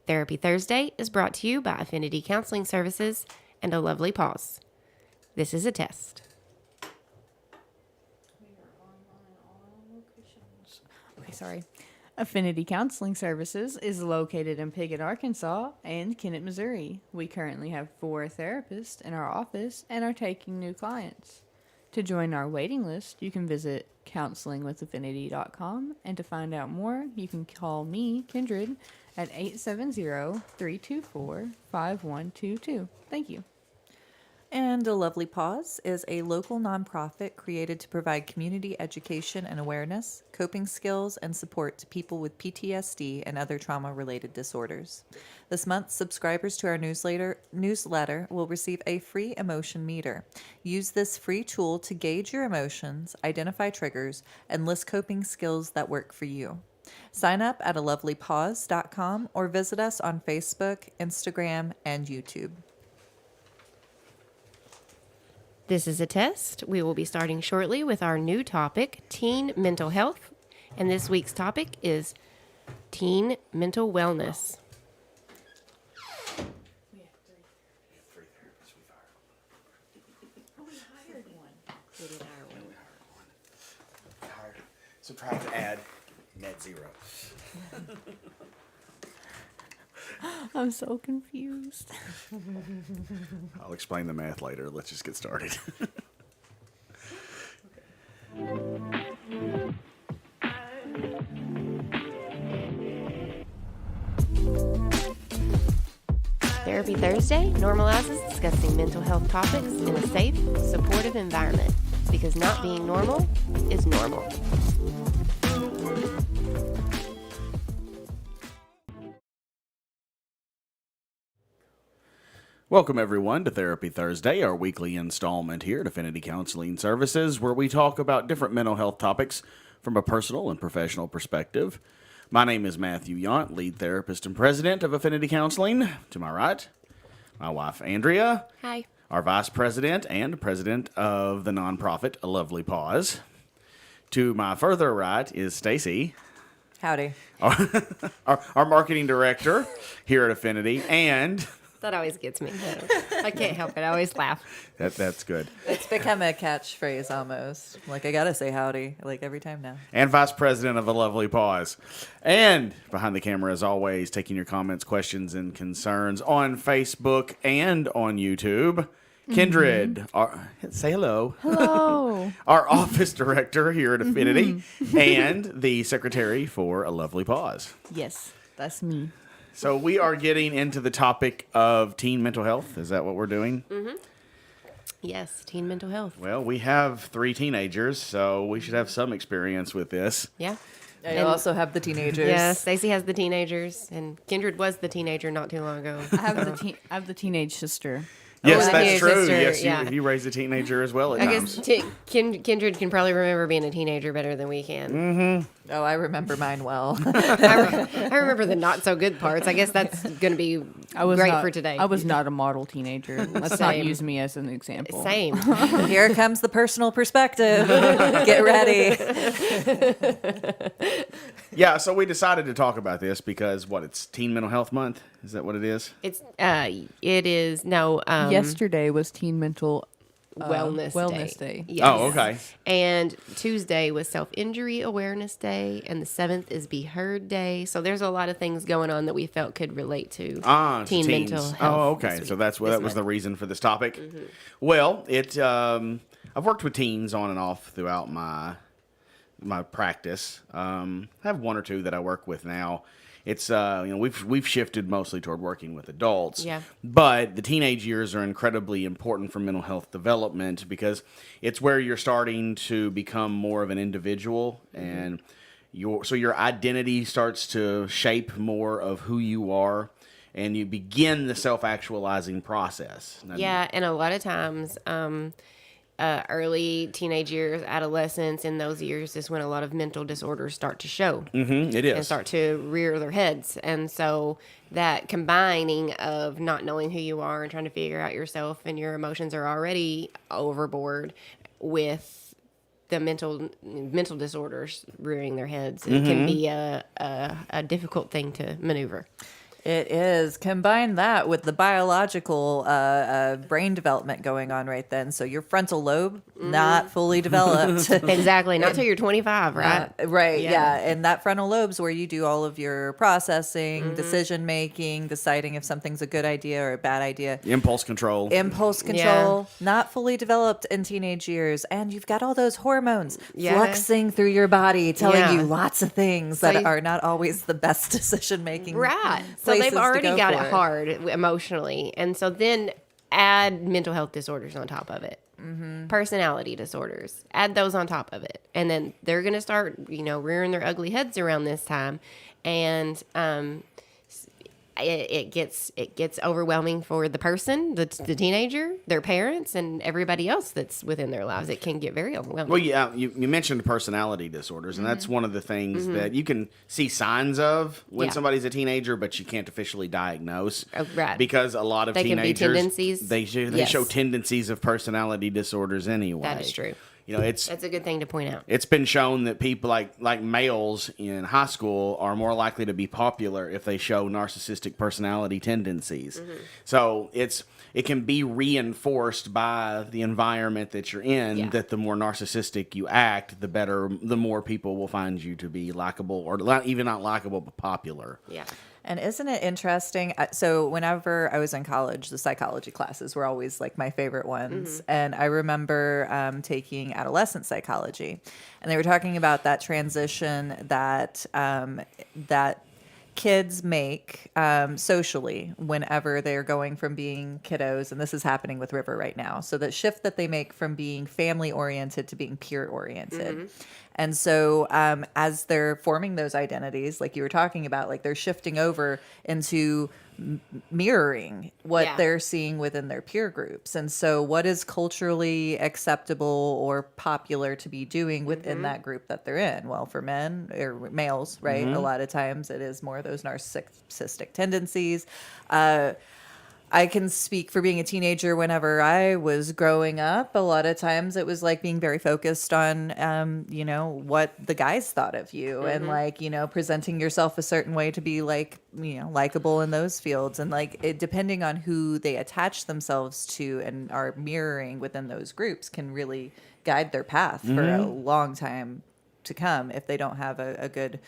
Therapy Thursday is brought to you by Affinity Counseling Services and A Lovely Pause. This is a test. Okay, sorry. Affinity Counseling Services is located in Piggott, Arkansas and Kennett, Missouri. We currently have 4 therapists in our office and are taking new clients. To join our waiting list, you can visit counselingwithaffinity.com, and to find out more, you can call me, Kindred, at 870-324-5122. Thank you. And A Lovely Pause is a local nonprofit created to provide community education and awareness, coping skills, and support to people with PTSD and other trauma-related disorders. This month, subscribers to our newsletter will receive a free emotion meter. Use this free tool to gauge your emotions, identify triggers, and list coping skills that work for you. Sign up at alovelypause.com or visit us on Facebook, Instagram, and YouTube. This is a test. We will be starting shortly with our new topic, teen mental health. And this week's topic is teen mental wellness. Subtract, add, net zero. I'm so confused. I'll explain the math later. Let's just get started. Therapy Thursday normalizes discussing mental health topics in a safe, supportive environment because not being normal is normal. Welcome, everyone, to Therapy Thursday, our weekly installment here at Affinity Counseling Services, where we talk about different mental health topics from a personal and professional perspective. My name is Matthew Yount, lead therapist and president of Affinity Counseling. To my right, my wife, Andrea. Hi. Our vice president and president of the nonprofit A Lovely Pause. To my further right is Stacy, Howdy. our marketing director here at Affinity, and That always gets me. I can't help it. I always laugh. that's good. It's become a catchphrase almost. Like, I gotta say howdy, like, every time now. And vice president of A Lovely Pause. And behind the camera, as always, taking your comments, questions, and concerns on Facebook and on YouTube. Kindred, say hello. Hello. Our office director here at Affinity, and the secretary for A Lovely Pause. Yes, that's me. So we are getting into the topic of teen mental health. Is that what we're doing? Yes, teen mental health. Well, we have 3 teenagers, so we should have some experience with this. Yeah. I also have the teenagers. Yeah, Stacy has the teenagers, and Kindred was the teenager not too long ago. I have the teenage sister. Yes, the that's teenage true. sister, Yes, yeah. you raised a teenager as well at I times. guess Kindred can probably remember being a teenager better than we can. Oh, I remember mine well. I remember the not so good parts. I guess that's going to be great for today. I was not a model teenager. Let's not Same. use me as an example. Same. Here comes the personal perspective. Get ready. Yeah, so we decided to talk about this because, it's Teen Mental Health Month? Is that what it is? It is no Yesterday was Teen Mental Wellness Day. Yes. Oh, okay. And Tuesday was Self-Injury Awareness Day, and the 7th is Be Heard Day. So there's a lot of things going on that we felt could relate to To teen teens. mental health. Oh, okay. this So week- that was this the month. reason for this topic. Well, I've worked with teens on and off throughout my practice. I have 1 or 2 that I work with now. It's we've shifted mostly toward working with adults. Yeah. But the teenage years are incredibly important for mental health development because it's where you're starting to become more of an individual and your identity starts to shape more of who you are and you begin the self-actualizing process. Yeah, and a lot of times, early teenage years, adolescence, in those years is when a lot of mental disorders start to show. It is. And start to rear their heads. And so that combining of not knowing who you are and trying to figure out yourself and your emotions are already overboard with the mental disorders rearing their heads. It can be a difficult thing to maneuver. It is. Combine that with the biological brain development going on right then. So your frontal lobe, not fully developed. Exactly. Not till you're 25, right? Right. Yeah. Yeah. And that frontal lobe's where you do all of your processing, decision making, deciding if something's a good idea or a bad idea. Impulse control. Impulse control, not fully developed in teenage years. And you've got all those hormones Yeah. fluxing through your body, telling Yeah. you lots of things So that you- are not always the best decision making. Right. So they've places to already go got for it hard emotionally. And so then add mental health disorders on top of it. Personality disorders. Add those on top of it. And then they're going to start, rearing their ugly heads around this time. And it gets overwhelming for the person, the teenager, their parents, and everybody else that's within their lives. It can get very overwhelming. Well, yeah, you mentioned personality disorders, and that's one of the things that you can see signs of when Yeah. somebody's a teenager, but you can't officially diagnose. Oh, right. Because a lot of They can be teenagers, tendencies. they Yes. show tendencies of personality disorders anyway. That is true. It's That's a good thing to point out. it's been shown that people like males in high school are more likely to be popular if they show narcissistic personality tendencies. So it can be reinforced by the environment that you're in, Yeah. that the more narcissistic you act, the more people will find you to be likable, or even not likable but popular. Yeah. And isn't it interesting? So whenever I was in college, the psychology classes were always like my favorite ones. And I remember taking adolescent psychology, and they were talking about that transition that that kids make socially whenever they're going from being kiddos, and this is happening with River right now. So that shift that they make from being family oriented to being peer oriented. And so as they're forming those identities, like you were talking about, like they're shifting over into mirroring what Yeah. they're seeing within their peer groups. And so what is culturally acceptable or popular to be doing within that group that they're in? Well, for men or males, right? A lot of times it is more of those narcissistic tendencies. I can speak for being a teenager. Whenever I was growing up, a lot of times it was like being very focused on, what the guys thought of you, and like, presenting yourself a certain way to be like, likable in those fields. And like, depending on who they attach themselves to and are mirroring within those groups can really guide their path for a long time to come if they don't have a good,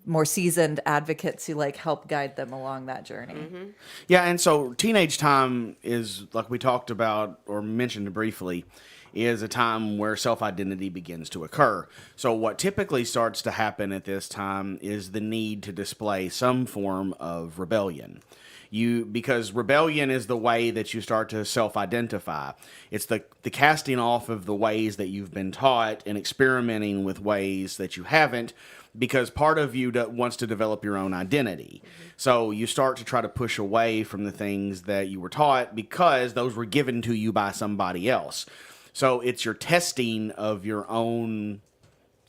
more seasoned advocate to like help guide them along that journey. Yeah, and so teenage time is, like we talked about or mentioned briefly, is a time where self-identity begins to occur. So what typically starts to happen at this time is the need to display some form of rebellion. Because rebellion is the way that you start to self-identify. It's the casting off of the ways that you've been taught and experimenting with ways that you haven't, because part of you wants to develop your own identity. So you start to try to push away from the things that you were taught because those were given to you by somebody else. So it's your testing of your own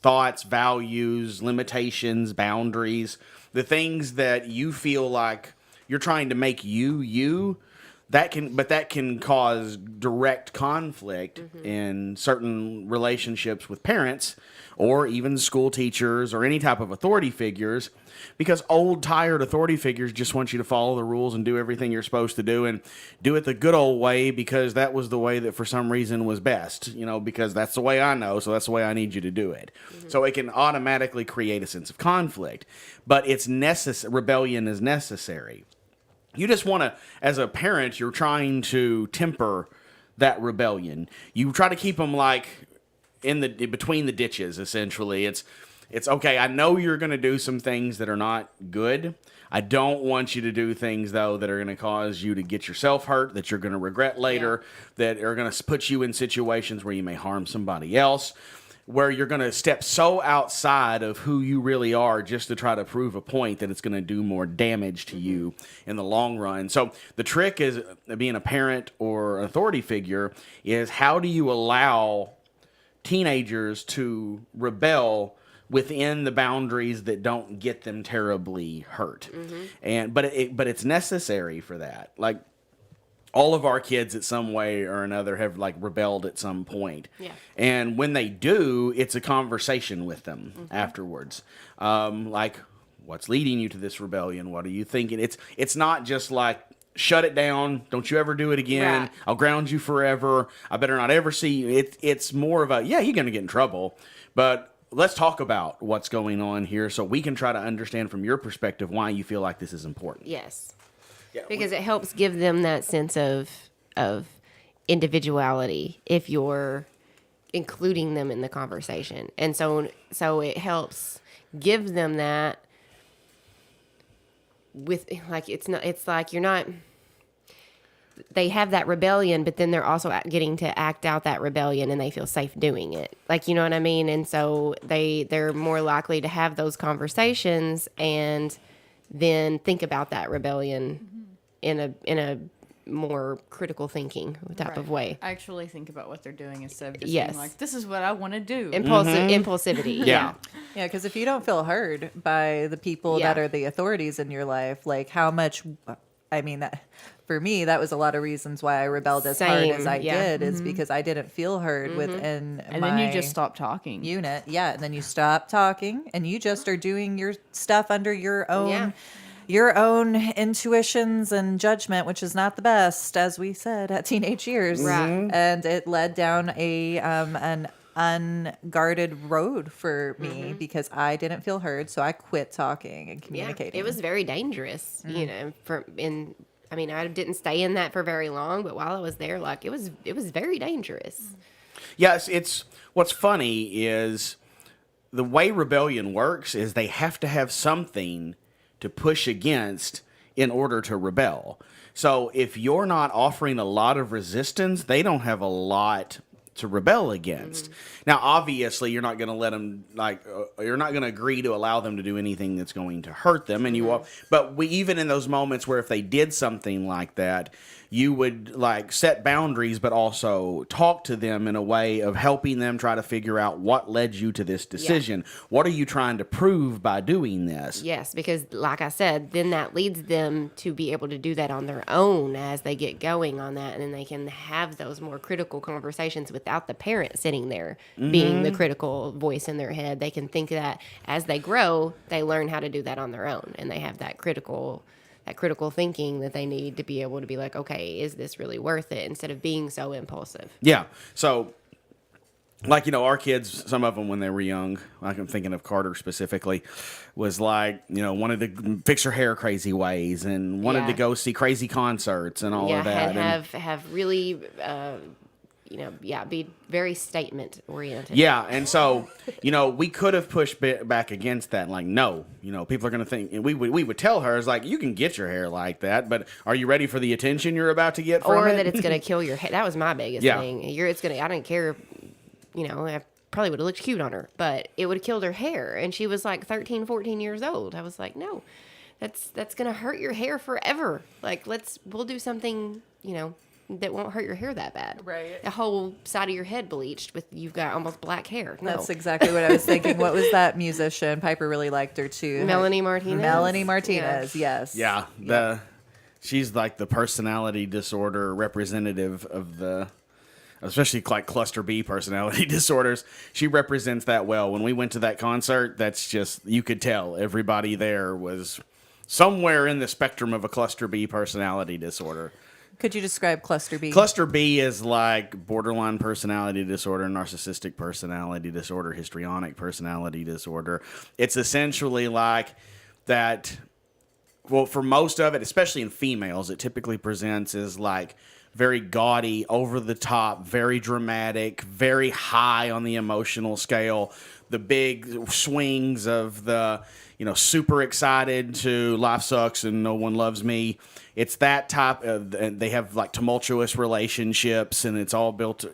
thoughts, values, limitations, boundaries, the things that you feel like you're trying to make you. That can cause direct conflict in certain relationships with parents or even school teachers or any type of authority figures, because old, tired authority figures just want you to follow the rules and do everything you're supposed to do and do it the good old way, because that was the way that for some reason was best, because that's the way I know, so that's the way I need you to do it. So it can automatically create a sense of conflict, but rebellion is necessary. You just want to, as a parent, you're trying to temper that rebellion. You try to keep them like between the ditches. Essentially, it's okay. I know you're going to do some things that are not good. I don't want you to do things though that are going to cause you to get yourself hurt, that you're going to regret later, that are going to put you in situations where you may harm somebody else, where you're going to step so outside of who you really are just to try to prove a point that it's going to do more damage to you in the long run. So the trick is, being a parent or an authority figure, is how do you allow teenagers to rebel within the boundaries that don't get them terribly hurt. But it's necessary for that. Like, all of our kids at some way or another have like rebelled at some point. Yeah. And when they do, it's a conversation with them afterwards. Like, what's leading you to this rebellion? What are you thinking? It's not just like, shut it down. Don't you ever do it again. Right. I'll ground you forever. I better not ever see you. It's more of a, yeah, you're going to get in trouble, but let's talk about what's going on here so we can try to understand from your perspective why you feel like this is important. Yes. Yeah, Because it helps give them that sense of individuality if you're including them in the conversation. And so it helps give them that with, like, it's like you're not, they have that rebellion, but then they're also getting to act out that rebellion and they feel safe doing it. Like, you know what I mean? And so they're more likely to have those conversations and then think about that rebellion in a more critical thinking type of way. Actually think about what they're doing instead of just Yes. being like, this is what I want to do. Impulsivity. Yeah. Yeah, because if you don't feel heard by the people Yeah. that are the authorities in your life, like how much, I mean, that for me, that was a lot of reasons why I rebelled as hard Same, as I yeah. did, is because I didn't feel heard within And my then you just stop talking. unit. Yeah, and then you stop talking and you just are doing your stuff under your own. Yeah. Your own intuitions and judgment, which is not the best, as we said, at teenage years, Right. and it led down an unguarded road for me because I didn't feel heard, so I quit talking and Yeah, communicating. it was very dangerous, you know, I mean, I didn't stay in that for very long, but while I was there, like, it was very dangerous. Yes, it's what's funny is the way rebellion works is they have to have something to push against in order to rebel. So if you're not offering a lot of resistance, they don't have a lot to rebel against. Now, obviously, you're not going to let them, like, you're not going to agree to allow them to do anything that's going to hurt them. And but even in those moments where if they did something like that, you would like set boundaries, but also talk to them in a way of helping them try to figure out what led you to this decision. What are you trying to prove by doing this? Yes, because like I said, then that leads them to be able to do that on their own as they get going on that, and then they can have those more critical conversations without the parent sitting there being the critical voice in their head. They can think that as they grow, they learn how to do that on their own, and they have that critical thinking that they need to be able to be like, okay, is this really worth it, instead of being so impulsive. Yeah. So, like, you know, our kids, some of them when they were young, like I'm thinking of Carter specifically, was like, you know, wanted to fix her hair crazy ways and wanted to Yeah. go see crazy concerts and all Yeah, of that. And- have really, be very statement oriented. yeah, and so, you know, we could have pushed back against that. Like, no, you know, people are going to think, and we would tell her, it's like, you can get your hair like that, but are you ready for the attention you're about to get from Or it? that it's going to kill your hair. That was my biggest Yeah. thing. I don't care, you know, I probably would have looked cute on her, but it would have killed her hair. And she was like 13, 14 years old. I was like, no, that's going to hurt your hair forever. Like, we'll do something, you know, that won't hurt your hair that bad. Right. The whole side of your head bleached you've got almost black hair. No. That's exactly what I was thinking. What was that musician? Piper really liked her too. Melanie Martinez. Melanie Martinez, yes. Yeah, she's like the personality disorder representative of the, especially like cluster B personality disorders. She represents that well. When we went to that concert, that's just, you could tell everybody there was somewhere in the spectrum of a cluster B personality disorder. Could you describe cluster B? Cluster B is like borderline personality disorder, narcissistic personality disorder, histrionic personality disorder. It's essentially like that. Well, for most of it, especially in females, it typically presents as like very gaudy, over the top, very dramatic, very high on the emotional scale. The big swings of the, you know, super excited to life sucks and no one loves me. It's that type of, and they have like tumultuous relationships, and it's all built.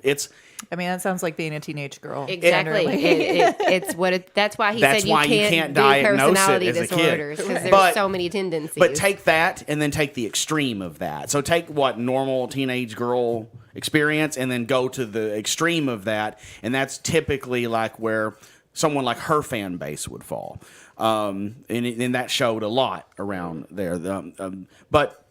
I mean, that sounds like being a teenage girl. Exactly. generally. That's why he That's said you why you can't, can't do diagnose it personality as a kid. disorders because there's But- so many tendencies. But take that and then take the extreme of that. So take what normal teenage girl experience and then go to the extreme of that, and that's typically like where someone like her fan base would fall. And that showed a lot around there. But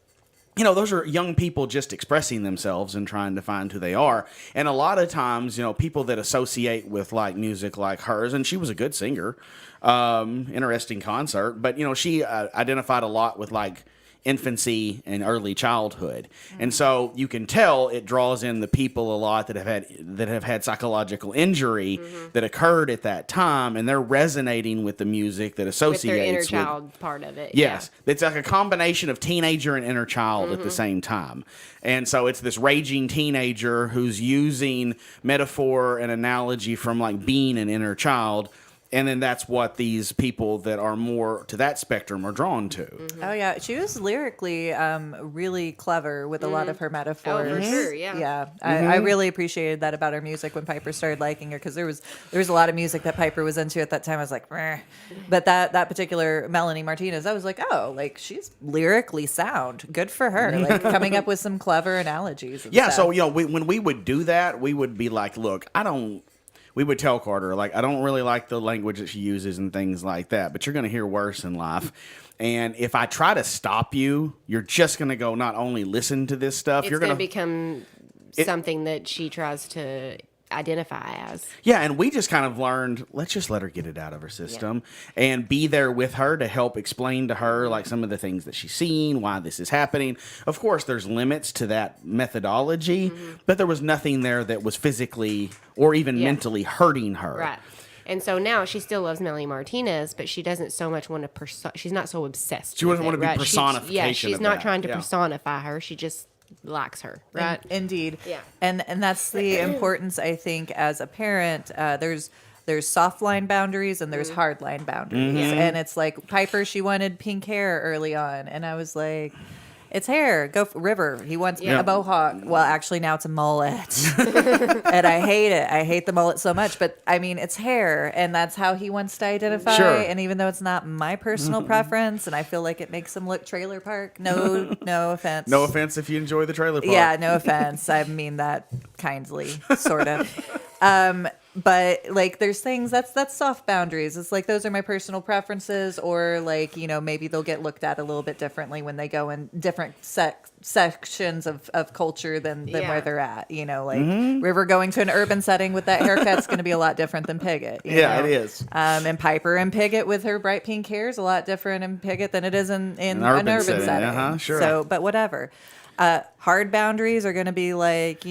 those are young people just expressing themselves and trying to find who they are. And a lot of times, people that associate with like music like hers, and she was a good singer, interesting concert, but she identified a lot with like infancy and early childhood. And so you can tell it draws in the people a lot that have had psychological injury that occurred at that time, and they're resonating with the music that associates with their inner with child part of it. Yes. It's like a combination of teenager and inner child at the same time. And so it's this raging teenager who's using metaphor and analogy from like being an inner child. And then that's what these people that are more to that spectrum are drawn to. Oh yeah, she was lyrically really clever with a lot of her metaphors. Oh, for sure, yeah. Yeah, I really appreciated that about her music when Piper started liking her, because there was a lot of music that Piper was into at that time. I was like, meh. But that particular Melanie Martinez, I was like, oh, like she's lyrically sound. Good for her, like coming up with some clever analogies. And Yeah. stuff. So, when we would do that, we would be like, look, we would tell Carter, like, I don't really like the language that she uses and things like that, but you're going to hear worse in life. And if I try to stop you, you're just going to go not only listen to this stuff, It's you're going going to become something that she tries to identify as. Yeah, and we just kind of learned, let's just let her get it out of her system and be there with her to help explain to her like some of the things that she's seeing, why this is happening. Of course, there's limits to that methodology, but there was nothing there that was physically or even mentally hurting her. Right. And so now she still loves Melanie Martinez, but she doesn't so much want to she's not so obsessed. She with doesn't it, want to be right? personification She's of not that. trying to Yeah. personify her. She just likes her, right? Indeed. Yeah. And that's the importance, I think, as a parent. There's soft line boundaries and there's hard line boundaries. And it's like Piper, she wanted pink hair early on, and I was like, it's hair. Go River. He wants Yeah. a mohawk. Well, actually now it's a mullet. And I hate it. I hate the mullet so much. But I mean, it's hair, and that's how he wants to identify. Sure. And even though it's not my personal preference, and I feel like it makes him look trailer park. No offense. No offense if you enjoy the trailer park. Yeah, no offense. I mean that kindly, sort of. But like, there's things that's soft boundaries. It's like those are my personal preferences, or like maybe they'll get looked at a little bit differently when they go in different sections of culture than Yeah. where they're at. Like River going to an urban setting with that haircut's going to be a lot different than Piggott. Yeah, it is. And Piper and Piggott with her bright pink hair is a lot different in Piggott than it is in an urban setting. Sure. So, but whatever. Hard boundaries are going to be like,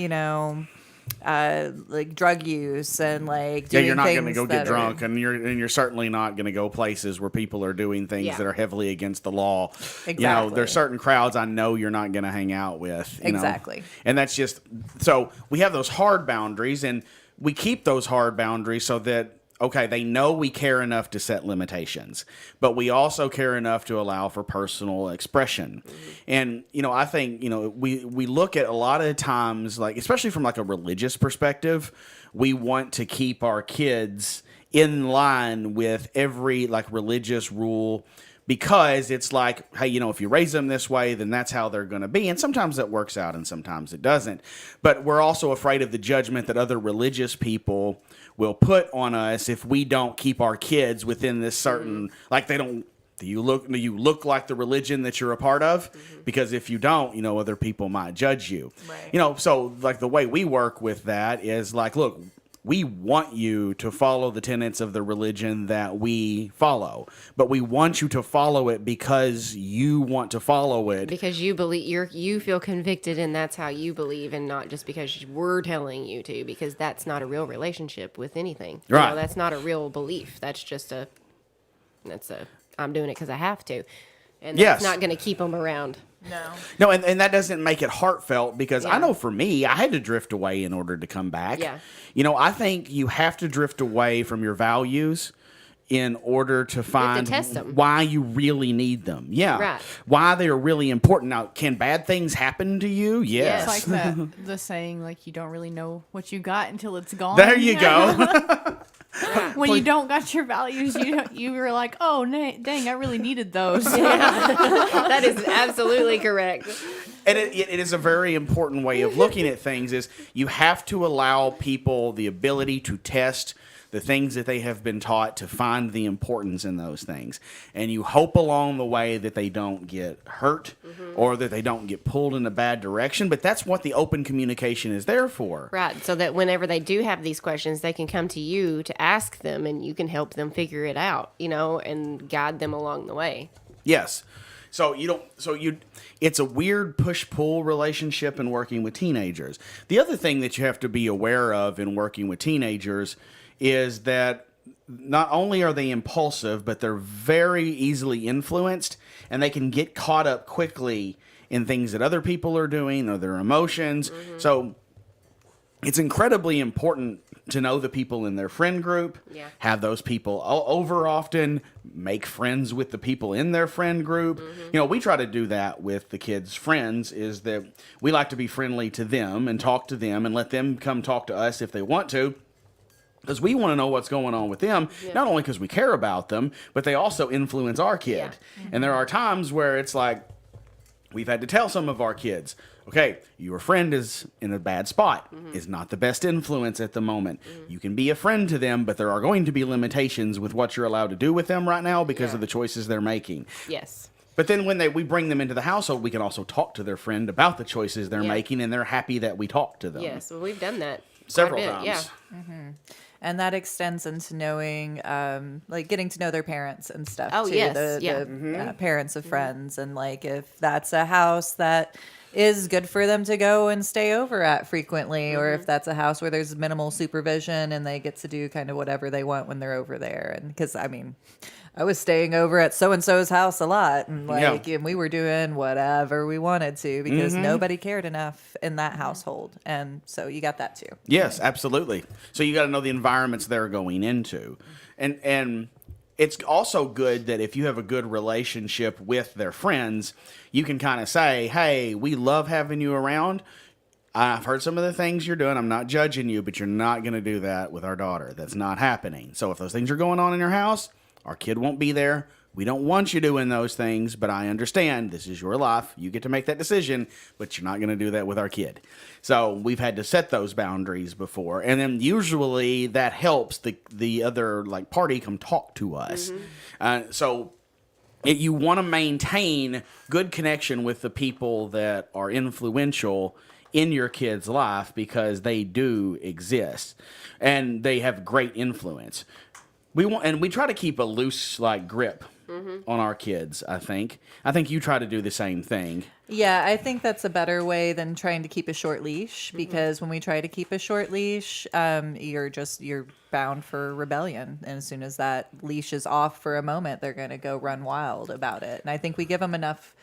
like drug use and like doing you're not going to things go get that are- drunk, and you're certainly not going to go places where people are doing things Yeah. that are heavily against the law. Exactly. There's certain crowds I know you're not going to hang out with. Exactly. And that's just so we have those hard boundaries, and we keep those hard boundaries so that okay, they know we care enough to set limitations, but we also care enough to allow for personal expression. And, I think, we look at a lot of times, like, especially from like a religious perspective, we want to keep our kids in line with every like religious rule, because it's like, hey, if you raise them this way, then that's how they're going to be. And sometimes that works out and sometimes it doesn't. But we're also afraid of the judgment that other religious people will put on us if we don't keep our kids within this certain, like they don't, do you look like the religion that you're a part of? Because if you don't, other people might judge you. Right. So like the way we work with that is like, look, we want you to follow the tenets of the religion that we follow, but we want you to follow it because you want to follow it. Because you believe you feel convicted, and that's how you believe, and not just because we're telling you to. Because that's not a real relationship with anything. Right. That's not a real belief. That's just I'm doing it because I have to, and Yes. that's not going to keep them around. No, and that doesn't make it heartfelt, because I Yeah. know for me, I had to drift away in order to come back. Yeah. I think you have to drift away from your values in order to find test 'em. why you really need them. Yeah. Right. Why they are really important. Now, can bad things happen to you? Yes. It's like the saying, like, you don't really know what you got until it's gone. There you go. When you don't got your values, you were like, oh, dang, I really needed those. That is absolutely correct. And it is a very important way of looking at things, is you have to allow people the ability to test the things that they have been taught, to find the importance in those things. And you hope along the way that they don't get hurt or that they don't get pulled in a bad direction. But that's what the open communication is there for. Right. So that whenever they do have these questions, they can come to you to ask them, and you can help them figure it out, and guide them along the way. Yes. It's a weird push-pull relationship in working with teenagers. The other thing that you have to be aware of in working with teenagers is that not only are they impulsive, but they're very easily influenced, and they can get caught up quickly in things that other people are doing or their emotions. So it's incredibly important to know the people in their friend group, have those people over often, make friends with the people in their friend group. We try to do that with the kids' friends, is that we like to be friendly to them and talk to them and let them come talk to us if they want to. Because we want to know what's going on with them, not only because we care about them, but they also influence our kid. And there are times where it's like, we've had to tell some of our kids, okay, your friend is in a bad spot, is not the best influence at the moment. You can be a friend to them, but there are going to be limitations with what you're allowed to do with them right now because of the choices they're making. Yes. But then when we bring them into the household, we can also talk to their friend about the choices they're making, and they're happy that we talk to them. Yes. Well, we've done that Several quite a bit. times. Yeah. And that extends into knowing, getting to know their parents and stuff. Oh, too. yes, The parents of friends. And if that's a house that is good for them to go and stay over at frequently, or if that's a house where there's minimal supervision and they get to do kind of whatever they want when they're over there. And because, I was staying over at so-and-so's house a lot, and and we were doing whatever we wanted to because nobody cared enough in that household. And so you got that too. Yes, absolutely. So you got to know the environments they're going into. And it's also good that if you have a good relationship with their friends, you can kind of say, hey, we love having you around. I've heard some of the things you're doing. I'm not judging you, but you're not going to do that with our daughter. That's not happening. So if those things are going on in your house, our kid won't be there. We don't want you doing those things, but I understand this is your life. You get to make that decision, but you're not going to do that with our kid. So we've had to set those boundaries before. And then usually that helps the other party come talk to us. You want to maintain good connection with the people that are influential in your kid's life because they do exist and they have great influence. We try to keep a loose grip on our kids. I think you try to do the same thing. Yeah, I think that's a better way than trying to keep a short leash, because when we try to keep a short leash, you're bound for rebellion. And as soon as that leash is off for a moment, they're going to go run wild about it. And I think we give them enough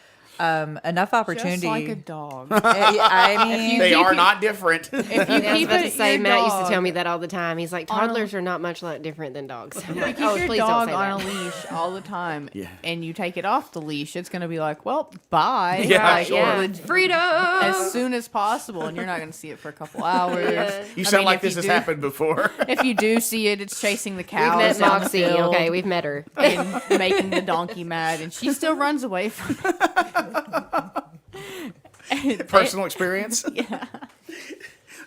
opportunity. Just like a dog. They are not different. If you I was keep about to it, say, your Matt used to dog- tell me that all the time. He's like, toddlers are not much different than dogs. I'm like, Keep oh, your please don't dog say on that. a leash all the time, Yeah. and you take it off the leash, it's going to be like, well, bye. Yeah, Like, sure. Yeah. would- Freedom. as soon as possible, and you're not going to see it for a couple hours. Yeah. You I sound mean, like if this you has do- happened before. If you do see it, it's chasing the We've cows met down the Moxie. field Okay, we've met her. and making the donkey mad, and she still runs away from it. Personal experience. Yeah.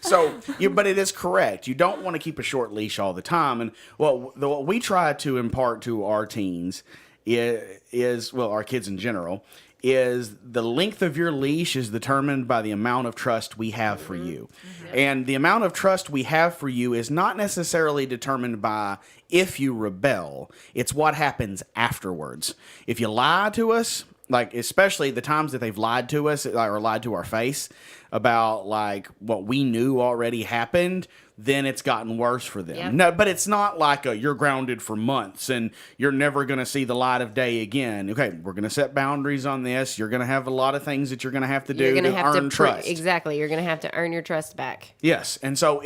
So, but it is correct. You don't want to keep a short leash all the time. And what we try to impart to our teens is our kids in general, is the length of your leash is determined by the amount of trust we have for you. And the amount of trust we have for you is not necessarily determined by if you rebel. It's what happens afterwards. If you lie to us, especially the times that they've lied to us or lied to our face about what we knew already happened, then it's gotten worse for them. Yeah. No, but it's not you're grounded for months and you're never going to see the light of day again. Okay, we're going to set boundaries on this. You're going to have a lot of things that you're going to have to do You're going to have earn to trust. Exactly. You're going to have to earn your trust back. Yes, and so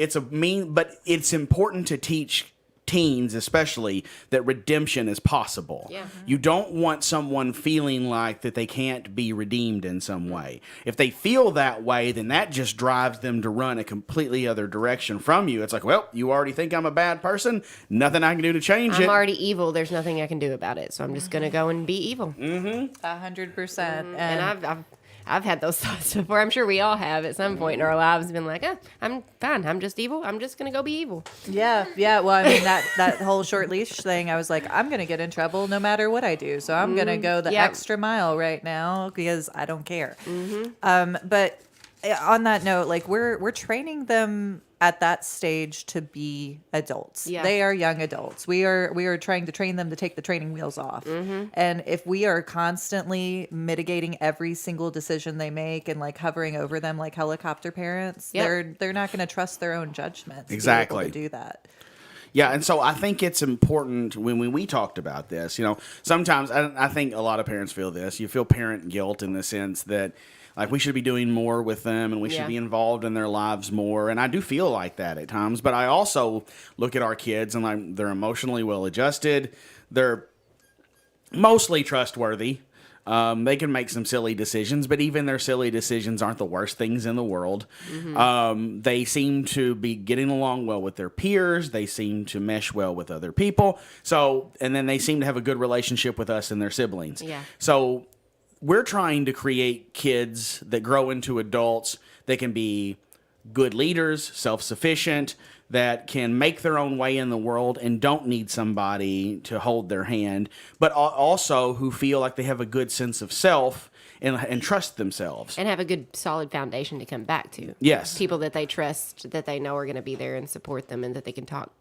but it's important to teach teens especially that redemption is possible. Yeah. You don't want someone feeling like that they can't be redeemed in some way. If they feel that way, then that just drives them to run a completely other direction from you. It's like, well, you already think I'm a bad person. Nothing I can do to change I'm it. already evil. There's nothing I can do about it. So I'm just going to go and be evil. 100%. And I've had those thoughts before. I'm sure we all have at some point in our lives been like, I'm fine. I'm just evil. I'm just going to go be evil. Yeah. Well, I mean, that whole short leash thing, I was like, I'm going to get in trouble no matter what I do. So I'm going to go the Yep. extra mile right now because I don't care. But on that note, like we're training them at that stage to be adults. Yeah. They are young adults. We are trying to train them to take the training wheels off. And if we are constantly mitigating every single decision they make and like hovering over them like helicopter parents, Yep. they're not going to trust their own judgment to be Exactly. able to do that. Yeah, and so I think it's important when we talked about this, sometimes I think a lot of parents feel this. You feel parent guilt in the sense that, like, we should be doing more with them and we should Yeah. be involved in their lives more. And I do feel like that at times. But I also look at our kids and like they're emotionally well adjusted. They're mostly trustworthy. They can make some silly decisions, but even their silly decisions aren't the worst things in the world. They seem to be getting along well with their peers. They seem to mesh well with other people. So, and then they seem to have a good relationship with us and their siblings. Yeah. So we're trying to create kids that grow into adults that can be good leaders, self-sufficient, that can make their own way in the world and don't need somebody to hold their hand, but also who feel like they have a good sense of self and trust themselves. And have a good, solid foundation to come back to. Yes. People that they trust, that they know are going to be there and support them and that they can talk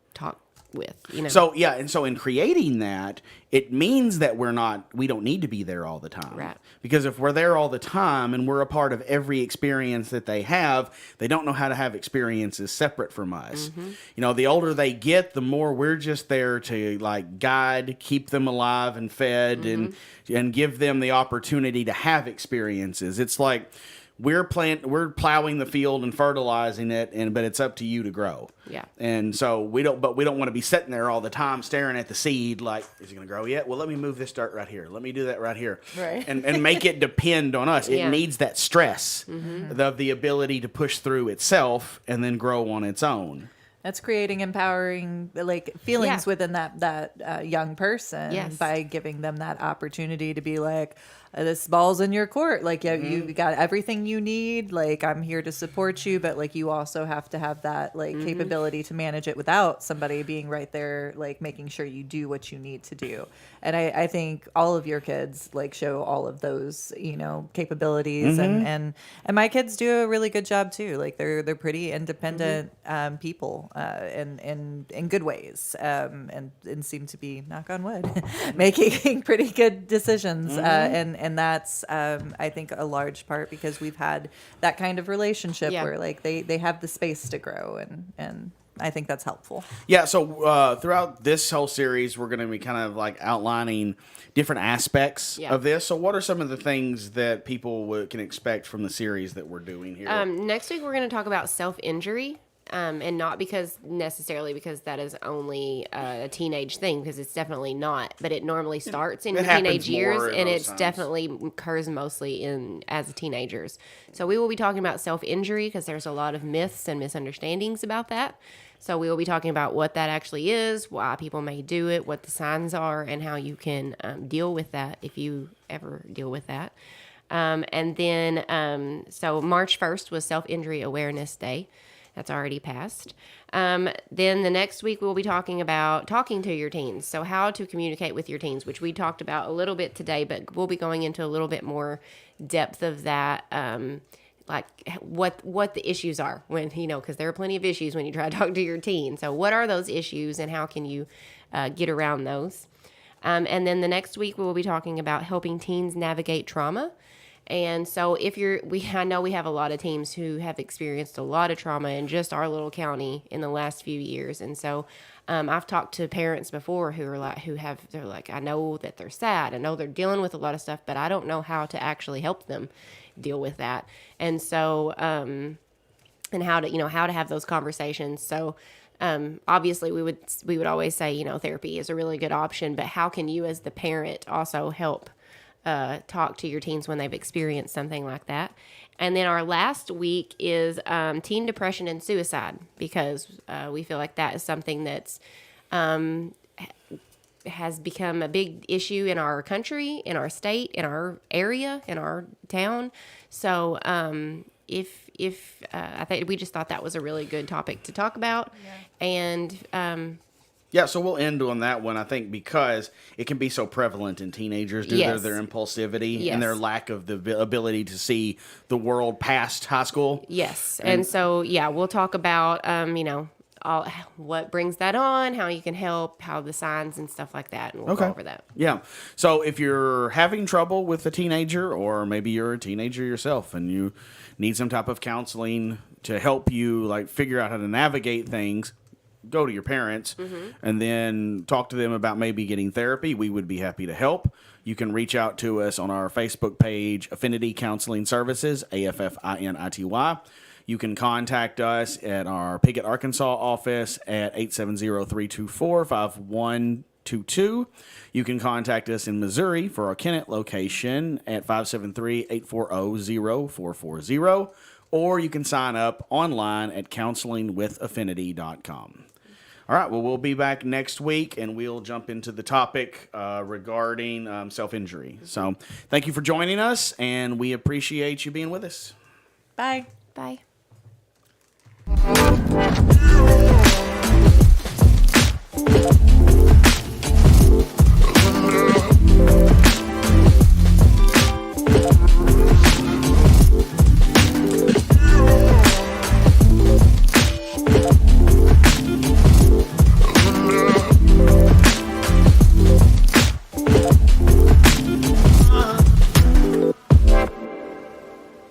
with, So yeah, and so in creating that, it means that we don't need to be there all the time. Right. Because if we're there all the time and we're a part of every experience that they have, they don't know how to have experiences separate from us. The older they get, the more we're just there to like guide, keep them alive and fed and give them the opportunity to have experiences. It's like we're plowing the field and fertilizing it, but it's up to you to grow. Yeah. And so we don't want to be sitting there all the time staring at the seed like, is it going to grow yet? Well, let me move this dirt right here. Let me do that right here. Right. And make it depend on us. It Yeah. needs that stress of the ability to push through itself and then grow on its own. That's creating empowering like feelings Yeah. within that young person Yes. by giving them that opportunity to be like, this ball's in your court. Like, yeah, you got everything you need. Like, I'm here to support you, but like, you also have to have that like capability to manage it without somebody being right there, like making sure you do what you need to do. And I think all of your kids like show all of those, capabilities, and my kids do a really good job too. Like, they're pretty independent people, and in good ways, and seem to be, knock on wood, making pretty good decisions, and that's I think a large part because we've had that kind of relationship Yeah. where like they have the space to grow, and I think that's helpful. Yeah, so throughout this whole series, we're going to be kind of like outlining different aspects Yeah. of this. So what are some of the things that people can expect from the series that we're doing here? Next week, we're going to talk about self-injury. And not necessarily because that is only a teenage thing, because it's definitely not. But it normally starts in It your happens teenage years, more in and those it's times. definitely occurs mostly as teenagers. So we will be talking about self-injury because there's a lot of myths and misunderstandings about that. So we will be talking about what that actually is, why people may do it, what the signs are, and how you can deal with that if you ever deal with that. And then, so March 1st was Self-Injury Awareness Day. That's already passed. Then the next week we'll be talking about talking to your teens. So how to communicate with your teens, which we talked about a little bit today, but we'll be going into a little bit more depth of that, like what the issues are when, because there are plenty of issues when you try to talk to your teen. So what are those issues and how can you get around those? And then the next week we will be talking about helping teens navigate trauma. And so I know we have a lot of teams who have experienced a lot of trauma in just our little county in the last few years. And so I've talked to parents before they're like, I know that they're sad. I know they're dealing with a lot of stuff, but I don't know how to actually help them deal with that. And so, and how to have those conversations. So, obviously we would always say, therapy is a really good option, but how can you as the parent also help talk to your teens when they've experienced something like that? And then our last week is teen depression and suicide, because we feel like that is something that's has become a big issue in our country, in our state, in our area, in our town. So if I think we just thought that was a really good topic to talk about, and Yeah, so we'll end on that one, I think, because it can be so prevalent in teenagers due to Yes. their impulsivity Yes. and their lack of the ability to see the world past high school. yes, and so yeah, we'll talk about all what brings that on, how you can help, how the signs and stuff like that, and we'll go over that. Yeah. So if you're having trouble with a teenager, or maybe you're a teenager yourself and you need some type of counseling to help you like figure out how to navigate things, go to your parents and then talk to them about maybe getting therapy. We would be happy to help. You can reach out to us on our Facebook page, Affinity Counseling Services, AFFINITY. You can contact us at our Piggott, Arkansas office at 870-324-5122. You can contact us in Missouri for our Kennett location at 573-840-0440. Or you can sign up online at counselingwithaffinity.com. All right, well, we'll be back next week, and we'll jump into the topic regarding self-injury. So thank you for joining us, and we appreciate you being with us. Bye. Bye.